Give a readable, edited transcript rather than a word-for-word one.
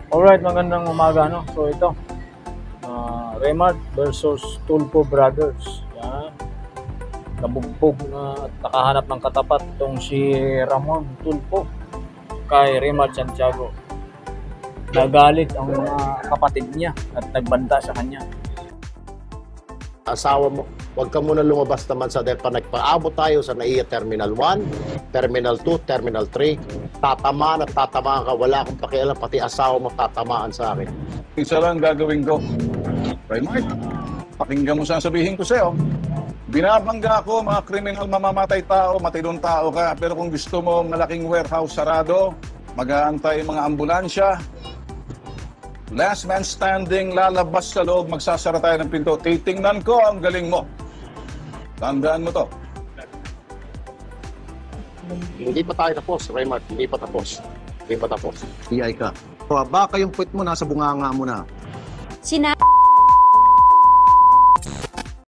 Alright, magandang umaga, no? So ito, Remart versus Tulfo Brothers. Yan. Kabugbog na at nakahanap ng katapat itong si Ramon Tulfo kay Remart Santiago. Nagalit ang mga kapatid niya at nagbanta sa kanya. Asawa mo, huwag ka muna lumabas naman sa dahil pa nagpaabot tayo sa NAIA Terminal 1, Terminal 2, Terminal 3. Tatamaan at tatamaan ka. Wala akong pakialam, pati asawa mo tatamaan sa akin. Isa lang gagawin ko. Raymart, pakinggan mo sasabihin ko sa'yo. Binabangga ko mga kriminal, mamamatay tao, matinong tao ka. Pero kung gusto mo malaking warehouse sarado, mag-aantay mga ambulansya, last man standing, lalabas sa loob, magsasara tayo ng pinto. Titingnan ko ang galing mo. Tandaan mo to. Hindi pa tayo tapos, Raymart. Hindi pa tapos. Hindi pa tapos. Iyay ka. So, baka yung puwit mo nasa bunganga mo na. Sina